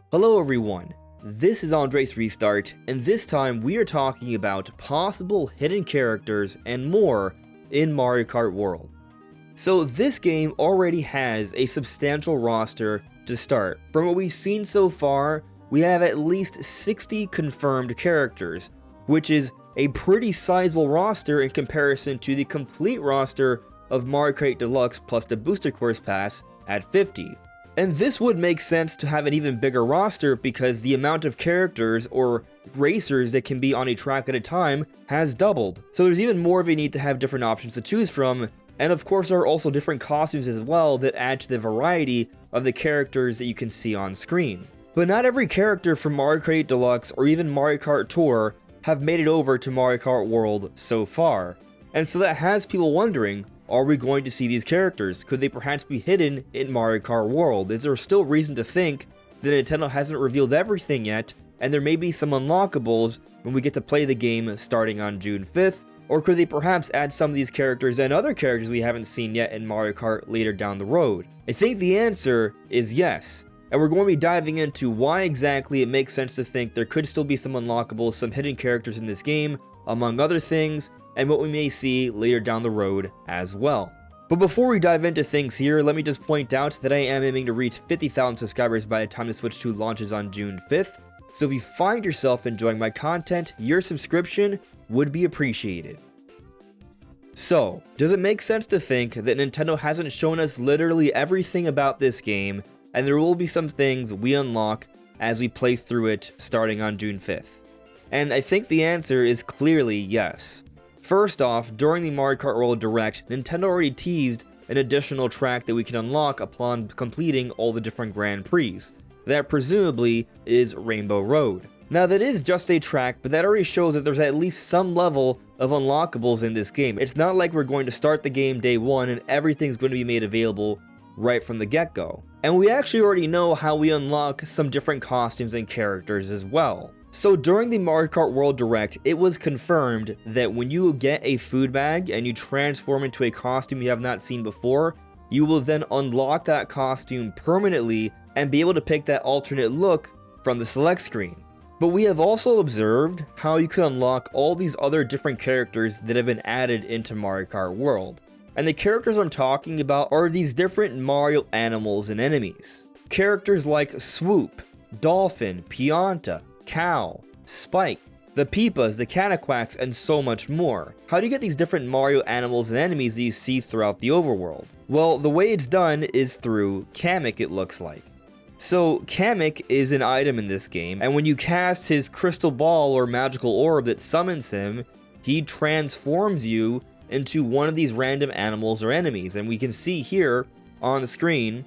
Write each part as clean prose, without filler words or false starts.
Hello everyone, this is AndresRestart, and this time we are talking about possible hidden characters and more in Mario Kart World. So this game already has a substantial roster to start. From what we've seen so far, we have at least 60 confirmed characters, which is a pretty sizable roster in comparison to the complete roster of Mario Kart Deluxe plus the Booster Course Pass at 50. And this would make sense to have an even bigger roster because the amount of characters or racers that can be on a track at a time has doubled. So there's even more of a need to have different options to choose from, and of course there are also different costumes as well that add to the variety of the characters that you can see on screen. But not every character from Mario Kart 8 Deluxe or even Mario Kart Tour have made it over to Mario Kart World so far. And so that has people wondering, are we going to see these characters? Could they perhaps be hidden in Mario Kart World? Is there still reason to think that Nintendo hasn't revealed everything yet, and there may be some unlockables when we get to play the game starting on June 5th? Or could they perhaps add some of these characters and other characters we haven't seen yet in Mario Kart later down the road? I think the answer is yes, and we're going to be diving into why exactly it makes sense to think there could still be some unlockables, some hidden characters in this game, among other things, and what we may see later down the road as well. But before we dive into things here, let me just point out that I am aiming to reach 50,000 subscribers by the time the Switch 2 launches on June 5th, so if you find yourself enjoying my content, your subscription would be appreciated. So, does it make sense to think that Nintendo hasn't shown us literally everything about this game, and there will be some things we unlock as we play through it starting on June 5th? And I think the answer is clearly yes. First off, during the Mario Kart World Direct, Nintendo already teased an additional track that we can unlock upon completing all the different Grand Prix. That presumably is Rainbow Road. Now that is just a track, but that already shows that there's at least some level of unlockables in this game. It's not like we're going to start the game day one and everything's going to be made available right from the get-go. And we actually already know how we unlock some different costumes and characters as well. So during the Mario Kart World Direct, it was confirmed that when you get a food bag and you transform into a costume you have not seen before, you will then unlock that costume permanently and be able to pick that alternate look from the select screen. But we have also observed how you can unlock all these other different characters that have been added into Mario Kart World. And the characters I'm talking about are these different Mario animals and enemies. Characters like Swoop, Dolphin, Pianta, Cow, Spike, the Peepas, the Cataquacks, and so much more. How do you get these different Mario animals and enemies that you see throughout the overworld? Well, the way it's done is through Kamek, it looks like. So, Kamek is an item in this game, and when you cast his crystal ball or magical orb that summons him, he transforms you into one of these random animals or enemies. And we can see here on the screen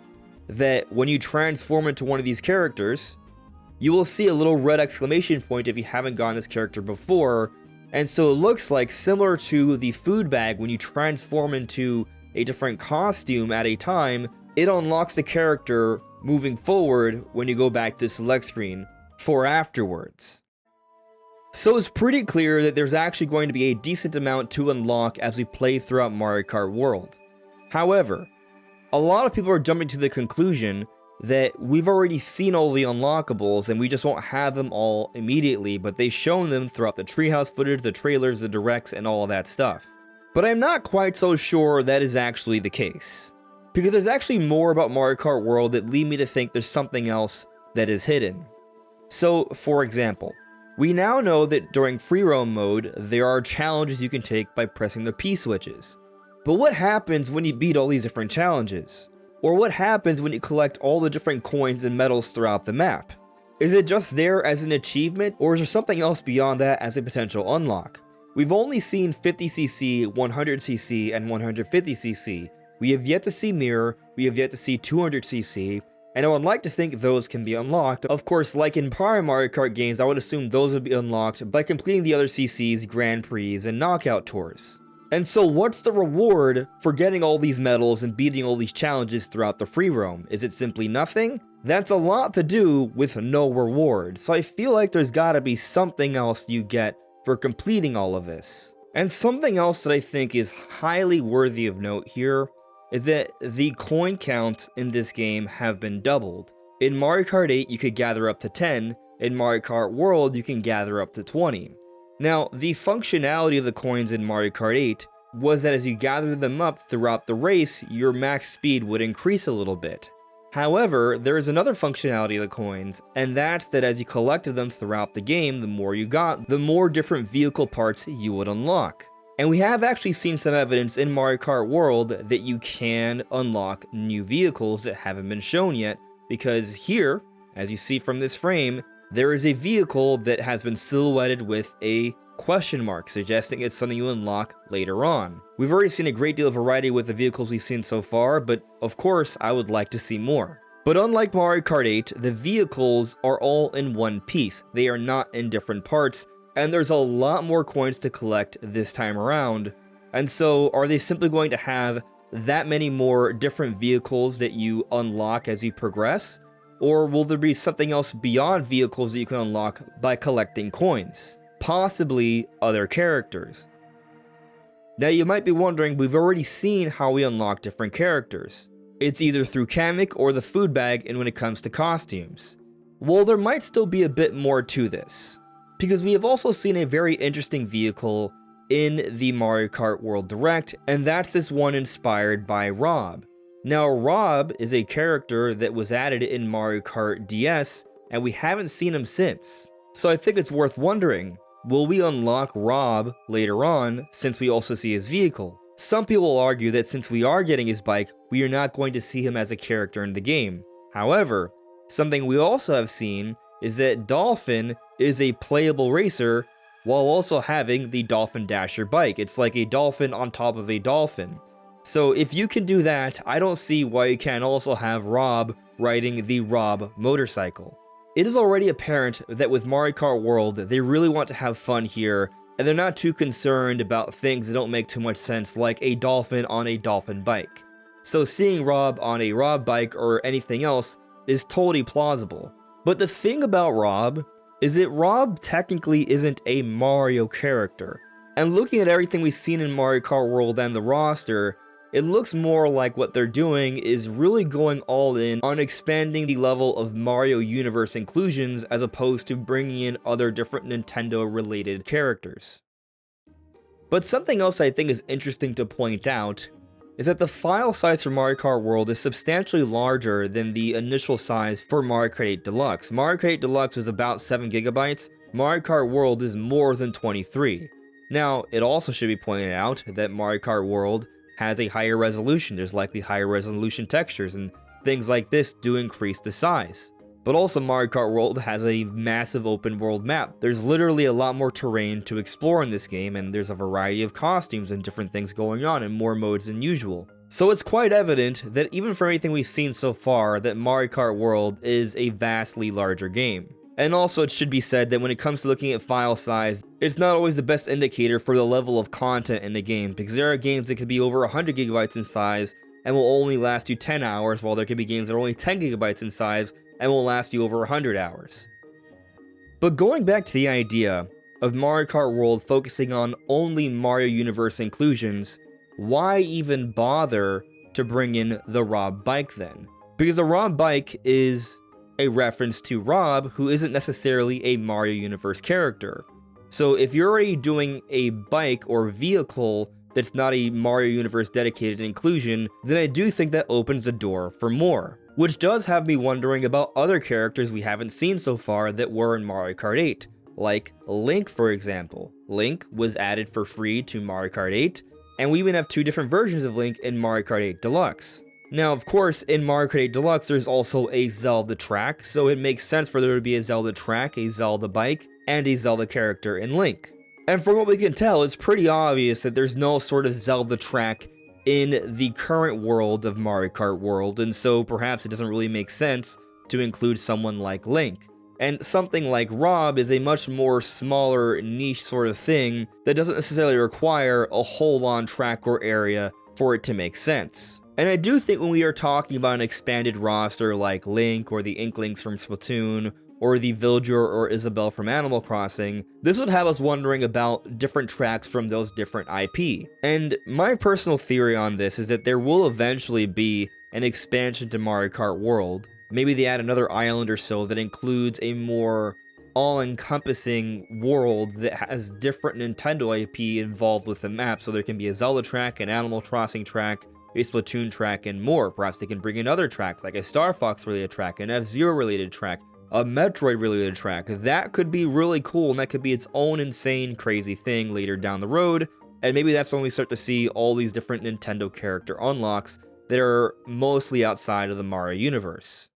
that when you transform into one of these characters, you will see a little red exclamation point if you haven't gotten this character before. And so it looks like, similar to the food bag, when you transform into a different costume at a time, it unlocks the character moving forward when you go back to the select screen for afterwards. So it's pretty clear that there's actually going to be a decent amount to unlock as we play throughout Mario Kart World. However, a lot of people are jumping to the conclusion that we've already seen all the unlockables and we just won't have them all immediately, but they've shown them throughout the treehouse footage, the trailers, the directs, and all of that stuff. But I'm not quite so sure that is actually the case, because there's actually more about Mario Kart World that lead me to think there's something else that is hidden. So, for example, we now know that during free roam mode, there are challenges you can take by pressing the P switches. But what happens when you beat all these different challenges? Or what happens when you collect all the different coins and medals throughout the map? Is it just there as an achievement, or is there something else beyond that as a potential unlock? We've only seen 50cc, 100cc, and 150cc. We have yet to see Mirror, we have yet to see 200cc, and I would like to think those can be unlocked. Of course, like in prior Mario Kart games, I would assume those would be unlocked by completing the other CCs, Grand Prix, and Knockout Tours. And so what's the reward for getting all these medals and beating all these challenges throughout the free roam? Is it simply nothing? That's a lot to do with no reward, so I feel like there's gotta be something else you get for completing all of this. And something else that I think is highly worthy of note here is that the coin count in this game have been doubled. In Mario Kart 8, you could gather up to 10. In Mario Kart World, you can gather up to 20. Now, the functionality of the coins in Mario Kart 8 was that as you gather them up throughout the race, your max speed would increase a little bit. However, there is another functionality of the coins, and that's that as you collected them throughout the game, the more you got, the more different vehicle parts you would unlock. And we have actually seen some evidence in Mario Kart World that you can unlock new vehicles that haven't been shown yet, because here, as you see from this frame, there is a vehicle that has been silhouetted with a question mark, suggesting it's something you unlock later on. We've already seen a great deal of variety with the vehicles we've seen so far, but of course, I would like to see more. But unlike Mario Kart 8, the vehicles are all in one piece. They are not in different parts, and there's a lot more coins to collect this time around. And so, are they simply going to have that many more different vehicles that you unlock as you progress? Or will there be something else beyond vehicles that you can unlock by collecting coins? Possibly other characters. Now you might be wondering, we've already seen how we unlock different characters. It's either through Kamek or the food bag and when it comes to costumes. Well, there might still be a bit more to this, because we have also seen a very interesting vehicle in the Mario Kart World Direct, and that's this one inspired by R.O.B. Now R.O.B is a character that was added in Mario Kart DS, and we haven't seen him since. So I think it's worth wondering, will we unlock R.O.B later on, since we also see his vehicle? Some people will argue that since we are getting his bike, we are not going to see him as a character in the game. However, something we also have seen is that Dolphin is a playable racer while also having the Dolphin Dasher bike. It's like a dolphin on top of a dolphin. So if you can do that, I don't see why you can't also have R.O.B riding the R.O.B motorcycle. It is already apparent that with Mario Kart World, they really want to have fun here, and they're not too concerned about things that don't make too much sense, like a dolphin on a dolphin bike. So seeing R.O.B on a R.O.B bike or anything else is totally plausible. But the thing about R.O.B is that R.O.B technically isn't a Mario character. And looking at everything we've seen in Mario Kart World and the roster, it looks more like what they're doing is really going all in on expanding the level of Mario Universe inclusions as opposed to bringing in other different Nintendo-related characters. But something else I think is interesting to point out is that the file size for Mario Kart World is substantially larger than the initial size for Mario Kart 8 Deluxe. Mario Kart 8 Deluxe was about 7 GB, Mario Kart World is more than 23. Now, it also should be pointed out that Mario Kart World has a higher resolution. There's likely higher resolution textures, and things like this do increase the size. But also Mario Kart World has a massive open world map. There's literally a lot more terrain to explore in this game, and there's a variety of costumes and different things going on in more modes than usual. So it's quite evident that even for anything we've seen so far, that Mario Kart World is a vastly larger game. And also it should be said that when it comes to looking at file size, it's not always the best indicator for the level of content in the game, because there are games that could be over 100 GB in size and will only last you 10 hours, while there could be games that are only 10 GB in size and will last you over 100 hours. But going back to the idea of Mario Kart World focusing on only Mario Universe inclusions, why even bother to bring in the R.O.B bike then? Because the R.O.B bike is a reference to R.O.B, who isn't necessarily a Mario Universe character. So if you're already doing a bike or vehicle that's not a Mario Universe dedicated inclusion, then I do think that opens the door for more. Which does have me wondering about other characters we haven't seen so far that were in Mario Kart 8, like Link, for example. Link was added for free to Mario Kart 8, and we even have two different versions of Link in Mario Kart 8 Deluxe. Now, of course, in Mario Kart 8 Deluxe, there's also a Zelda track, so it makes sense for there to be a Zelda track, a Zelda bike, and a Zelda character in Link. And from what we can tell, it's pretty obvious that there's no sort of Zelda track in the current world of Mario Kart World, and so perhaps it doesn't really make sense to include someone like Link. And something like R.O.B is a much more smaller niche sort of thing that doesn't necessarily require a whole on track or area for it to make sense. And I do think when we are talking about an expanded roster like Link or the Inklings from Splatoon or the Villager or Isabelle from Animal Crossing, this would have us wondering about different tracks from those different IP. And my personal theory on this is that there will eventually be an expansion to Mario Kart World, Maybe they add another island or so that includes a more all-encompassing world that has different Nintendo IP involved with the map, so there can be a Zelda track, an Animal Crossing track, a Splatoon track, and more. Perhaps they can bring in other tracks, like a Star Fox related track, an F-Zero related track, a Metroid related track. That could be really cool, and that could be its own insane, crazy thing later down the road, and maybe that's when we start to see all these different Nintendo character unlocks that are mostly outside of the Mario universe.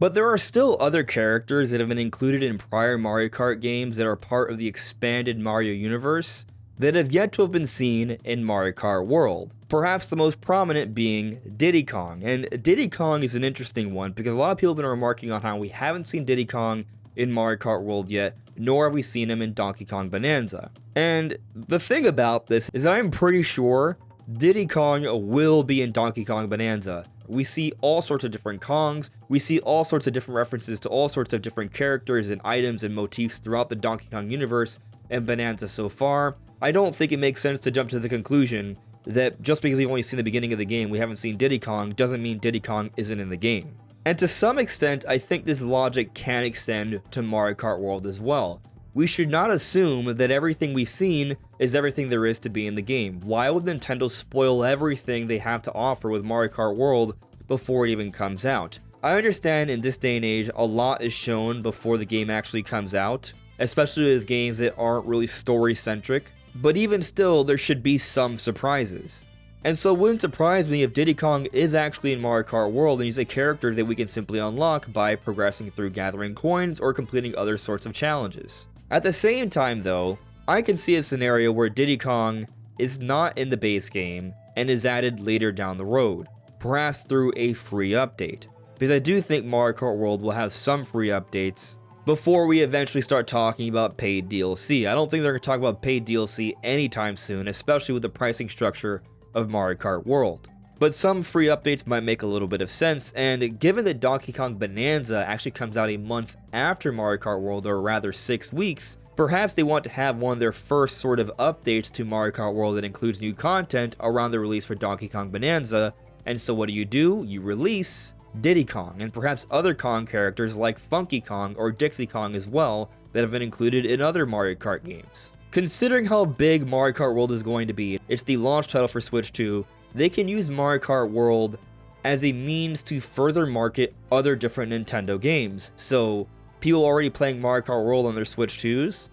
But there are still other characters that have been included in prior Mario Kart games that are part of the expanded Mario universe that have yet to have been seen in Mario Kart World. Perhaps the most prominent being Diddy Kong. And Diddy Kong is an interesting one because a lot of people have been remarking on how we haven't seen Diddy Kong in Mario Kart World yet, nor have we seen him in Donkey Kong Bonanza. And the thing about this is that I'm pretty sure Diddy Kong will be in Donkey Kong Bonanza. We see all sorts of different Kongs, we see all sorts of different references to all sorts of different characters and items and motifs throughout the Donkey Kong universe and Bonanza so far. I don't think it makes sense to jump to the conclusion that just because we've only seen the beginning of the game, we haven't seen Diddy Kong, doesn't mean Diddy Kong isn't in the game. And to some extent, I think this logic can extend to Mario Kart World as well. We should not assume that everything we've seen is everything there is to be in the game. Why would Nintendo spoil everything they have to offer with Mario Kart World before it even comes out? I understand in this day and age, a lot is shown before the game actually comes out, especially with games that aren't really story-centric, but even still, there should be some surprises. And so it wouldn't surprise me if Diddy Kong is actually in Mario Kart World and he's a character that we can simply unlock by progressing through gathering coins or completing other sorts of challenges. At the same time though, I can see a scenario where Diddy Kong is not in the base game and is added later down the road, perhaps through a free update, because I do think Mario Kart World will have some free updates before we eventually start talking about paid DLC. I don't think they're going to talk about paid DLC anytime soon, especially with the pricing structure of Mario Kart World. But some free updates might make a little bit of sense, and given that Donkey Kong Bonanza actually comes out a month after Mario Kart World, or rather 6 weeks, perhaps they want to have one of their first sort of updates to Mario Kart World that includes new content around the release for Donkey Kong Bonanza. And so what do? You release Diddy Kong, and perhaps other Kong characters like Funky Kong or Dixie Kong as well that have been included in other Mario Kart games. Considering how big Mario Kart World is going to be, it's the launch title for Switch 2, they can use Mario Kart World as a means to further market other different Nintendo games. So people already playing Mario Kart World on their Switch 2s,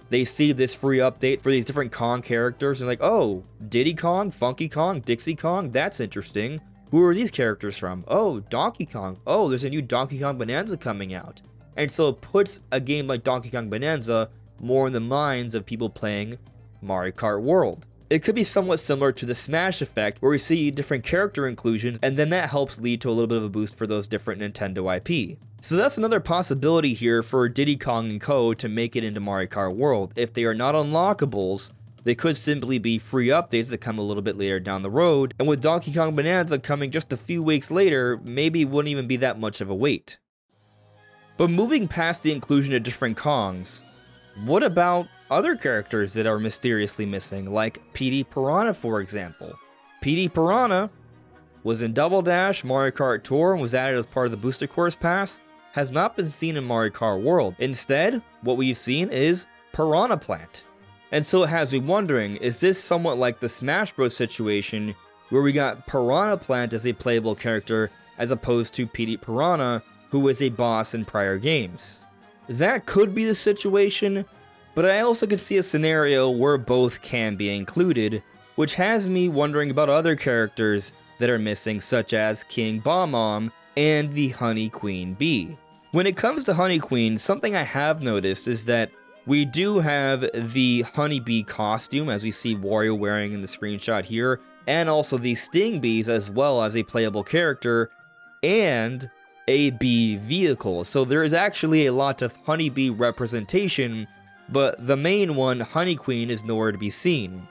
they see this free update for these different Kong characters and like, oh, Diddy Kong, Funky Kong, Dixie Kong, that's interesting. Who are these characters from? Oh, Donkey Kong. Oh, there's a new Donkey Kong Bonanza coming out. And so it puts a game like Donkey Kong Bonanza more in the minds of people playing Mario Kart World. It could be somewhat similar to the Smash effect, where we see different character inclusions, and then that helps lead to a little bit of a boost for those different Nintendo IP. So that's another possibility here for Diddy Kong and Co. to make it into Mario Kart World. If they are not unlockables, they could simply be free updates that come a little bit later down the road, and with Donkey Kong Bonanza coming just a few weeks later, maybe it wouldn't even be that much of a wait. But moving past the inclusion of different Kongs, what about other characters that are mysteriously missing, like Petey Piranha for example? Petey Piranha was in Double Dash, Mario Kart Tour, and was added as part of the Booster Course Pass, has not been seen in Mario Kart World. Instead, what we've seen is Piranha Plant. And so it has me wondering, is this somewhat like the Smash Bros situation, where we got Piranha Plant as a playable character, as opposed to Petey Piranha, who was a boss in prior games? That could be the situation, but I also could see a scenario where both can be included, which has me wondering about other characters that are missing, such as King Bob-omb and the Honey Queen Bee. When it comes to Honey Queen, something I have noticed is that we do have the honeybee costume, as we see Wario wearing in the screenshot here, and also the sting bees as well as a playable character, and a bee vehicle. So there is actually a lot of honeybee representation, but the main one, Honey Queen, is nowhere to be seen.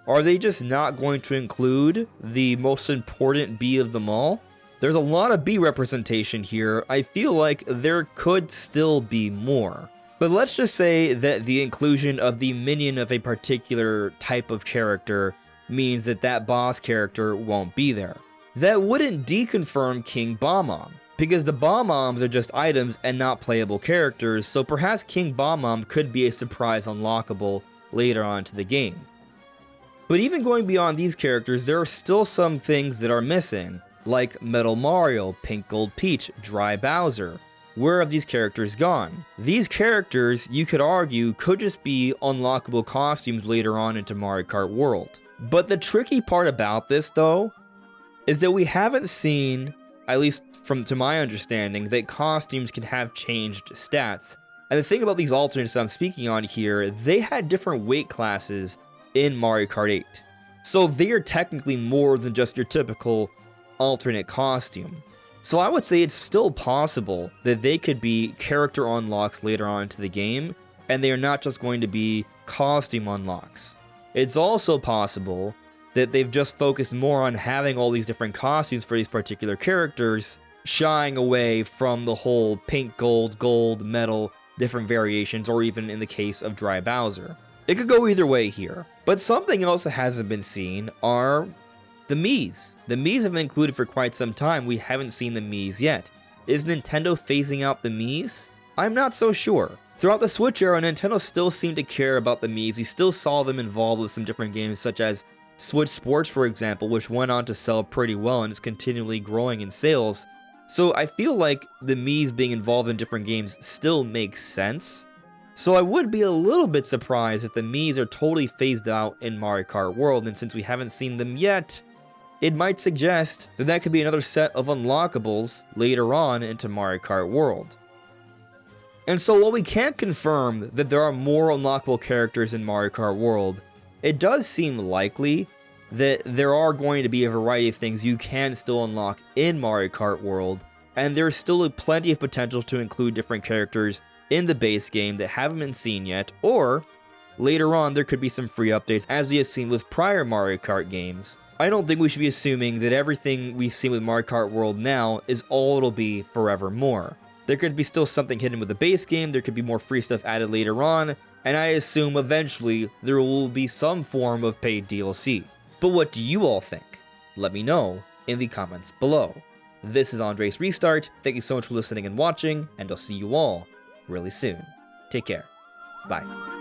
Are they just not going to include the most important bee of them all? There's a lot of bee representation here. I feel like there could still be more. But let's just say that the inclusion of the minion of a particular type of character means that that boss character won't be there. That wouldn't deconfirm King Bob-omb. because the Bomb-Ombs are just items and not playable characters, so perhaps King Bomb-Omb could be a surprise unlockable later on to the game. But even going beyond these characters, there are still some things that are missing, like Metal Mario, Pink Gold Peach, Dry Bowser. Where have these characters gone? These characters, you could argue, could just be unlockable costumes later on into Mario Kart World. But the tricky part about this, though, is that we haven't seen, at least to my understanding, that costumes can have changed stats. And the thing about these alternates that I'm speaking on here, they had different weight classes in Mario Kart 8. So they are technically more than just your typical alternate costume. So I would say it's still possible that they could be character unlocks later on into the game, and they are not just going to be costume unlocks. It's also possible that they've just focused more on having all these different costumes for these particular characters, shying away from the whole pink, gold, metal, different variations, or even in the case of Dry Bowser. It could go either way here. But something else that hasn't been seen are the Miis. The Miis have been included for quite some time. We haven't seen the Miis yet. Is Nintendo phasing out the Miis? I'm not so sure. Throughout the Switch era, Nintendo still seemed to care about the Miis. We still saw them involved with some different games such as Switch Sports, for example, which went on to sell pretty well and is continually growing in sales. So I feel like the Miis being involved in different games still makes sense. So I would be a little bit surprised if the Miis are totally phased out in Mario Kart World, and since we haven't seen them yet, it might suggest that that could be another set of unlockables later on into Mario Kart World. And so while we can't confirm that there are more unlockable characters in Mario Kart World, it does seem likely that there are going to be a variety of things you can still unlock in Mario Kart World, and there's still plenty of potential to include different characters in the base game that haven't been seen yet, or later on there could be some free updates as we have seen with prior Mario Kart games. I don't think we should be assuming that everything we've seen with Mario Kart World now is all it'll be forevermore. There could be still something hidden with the base game, there could be more free stuff added later on, and I assume eventually there will be some form of paid DLC. But what do you all think? Let me know in the comments below. This is AndresRestart, thank you so much for listening and watching, and I'll see you all really soon. Take care. Bye.